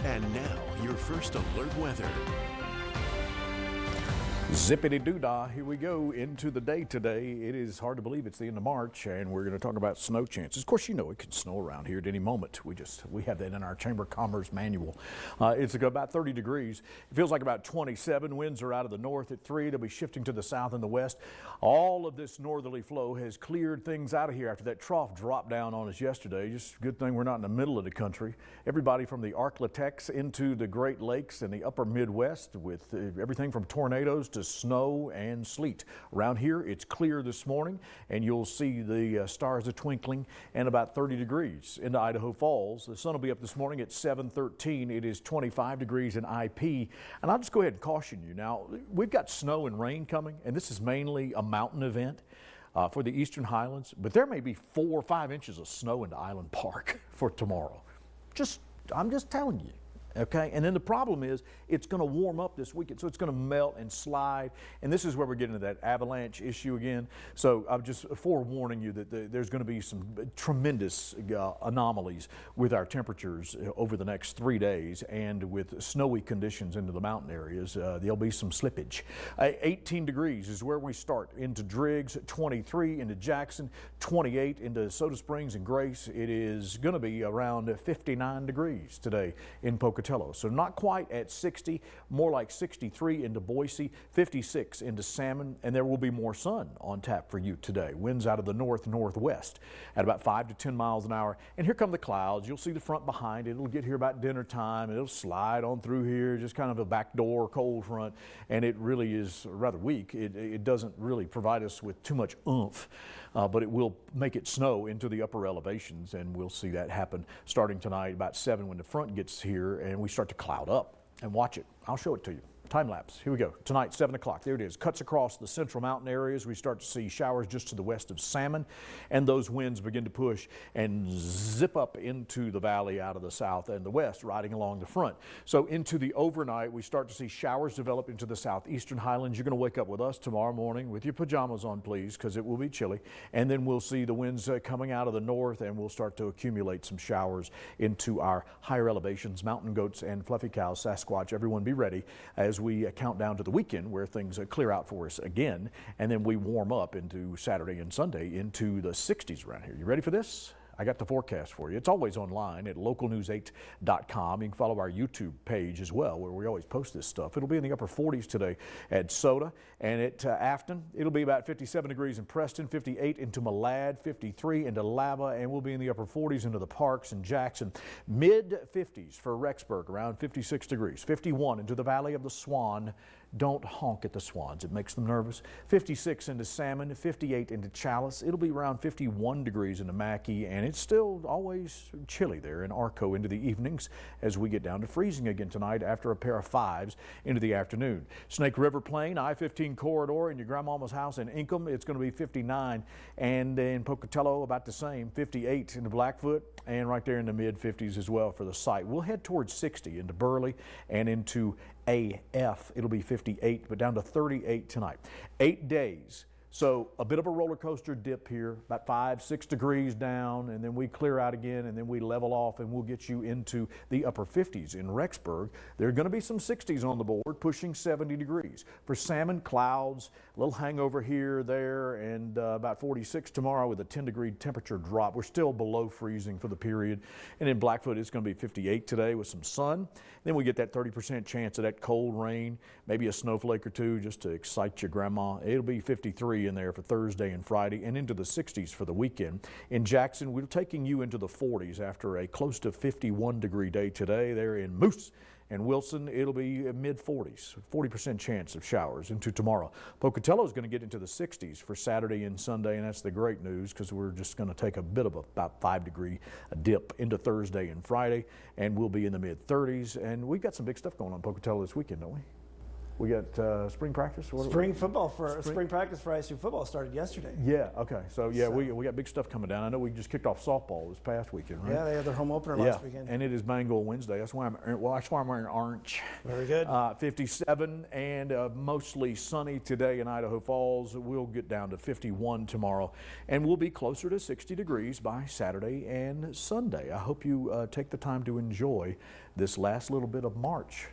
And now, your first alert weather. Zippity-doo-dah, here we go into the day today. It is hard to believe it's the end of March, and we're going to talk about snow chances. Of course, you know it can snow around here at any moment. We have that in our Chamber of Commerce manual. It's about 30 degrees. It feels like about 27. Winds are out of the north at 3. They'll be shifting to the south and the west. All of this northerly flow has cleared things out of here after that trough dropped down on us yesterday. Just a good thing we're not in the middle of the country. Everybody from the Arklatex into the Great Lakes and the upper Midwest with everything from tornadoes to snow and sleet. Around here, it's clear this morning, and you'll see the stars are twinkling and about 30 degrees into Idaho Falls. The sun will be up this morning at 7:13. It is 25 degrees in IP, and I'll just go ahead and caution you. Now, we've got snow and rain coming, and this is mainly a mountain event for the Eastern Highlands, but there may be 4 or 5 inches of snow into Island Park for tomorrow. I'm just telling you. Okay, and then the problem is it's going to warm up this weekend, so it's going to melt and slide, and this is where we're getting to that avalanche issue again. So I'm just forewarning you that there's going to be some tremendous anomalies with our temperatures over the next 3 days, and with snowy conditions into the mountain areas, there'll be some slippage. 18 degrees is where we start into Driggs, 23 into Jackson, 28 into Soda Springs and Grace. It is going to be around 59 degrees today in Pocatello. So not quite at 60, more like 63 into Boise, 56 into Salmon, and there will be more sun on tap for you today. Winds out of the north-northwest at about 5 to 10 miles an hour. And here come the clouds. You'll see the front behind it. It'll get here about dinner time. It'll slide on through here, just kind of a backdoor cold front, and it really is rather weak. It doesn't really provide us with too much oomph, but it will make it snow into the upper elevations, and we'll see that happen starting tonight about 7 when the front gets here and we start to cloud up. And watch it. I'll show it to you. Time lapse. Here we go. Tonight, 7 o'clock. There it is. Cuts across the central mountain areas. We start to see showers just to the west of Salmon, and those winds begin to push and zip up into the valley out of the south and the west, riding along the front. So into the overnight, we start to see showers develop into the southeastern highlands. You're going to wake up with us tomorrow morning with your pajamas on, please, because it will be chilly. And then we'll see the winds coming out of the north, and we'll start to accumulate some showers into our higher elevations. Mountain goats and fluffy cows, Sasquatch, everyone be ready as we count down to the weekend where things clear out for us again, and then we warm up into Saturday and Sunday into the 60s around here. You ready for this? I got the forecast for you. It's always online at localnews8.com. You can follow our YouTube page as well, where we always post this stuff. It'll be in the upper 40s today at Soda, and at Afton, it'll be about 57 degrees in Preston, 58 into Malad, 53 into Lava, and we'll be in the upper 40s into the Parks and Jackson. Mid-50s for Rexburg, around 56 degrees, 51 into the Valley of the Swan. Don't honk at the swans. It makes them nervous. 56 into Salmon, 58 into Chalice. It'll be around 51 degrees into Mackey, and it's still always chilly there in Arco into the evenings as we get down to freezing again tonight after a pair of 5s into the afternoon. Snake River Plain, I-15 corridor in your grandmama's house in Ingham, it's going to be 59, and in Pocatello about the same, 58 into Blackfoot, and right there in the mid-50s as well for the site. We'll head towards 60 into Burley and into AF. It'll be 58, but down to 38 tonight. 8 days. So a bit of a roller coaster dip here, about 5-6 degrees down, and then we clear out again, and then we level off, and we'll get you into the upper 50s in Rexburg. There are going to be some 60s on the board, pushing 70 degrees. For Salmon, clouds, a little hangover here, there, and about 46 tomorrow with a 10-degree temperature drop. We're still below freezing for the period. And in Blackfoot, it's going to be 58 today with some sun. Then we get that 30% chance of that cold rain, maybe a snowflake or two just to excite your grandma. It'll be 53 in there for Thursday and Friday, and into the 60s for the weekend. In Jackson, we're taking you into the 40s after a close to 51-degree day today. There in Moose and Wilson, it'll be mid-40s, 40% chance of showers into tomorrow. Pocatello is going to get into the 60s for Saturday and Sunday, and that's the great news because we're just going to take a bit of about 5-degree dip into Thursday and Friday, and we'll be in the mid-30s. And we've got some big stuff going on in Pocatello this weekend, don't we? We got spring practice. Spring practice for ISU football started yesterday. Yeah. Okay. So yeah, we got big stuff coming down. I know we just kicked off softball this past weekend, right? Yeah, they had their home opener last weekend. And it is Mango Wednesday. That's why I'm wearing orange. Very good. 57 and mostly sunny today in Idaho Falls. We'll get down to 51 tomorrow, and we'll be closer to 60 degrees by Saturday and Sunday. I hope you take the time to enjoy this last little bit of March.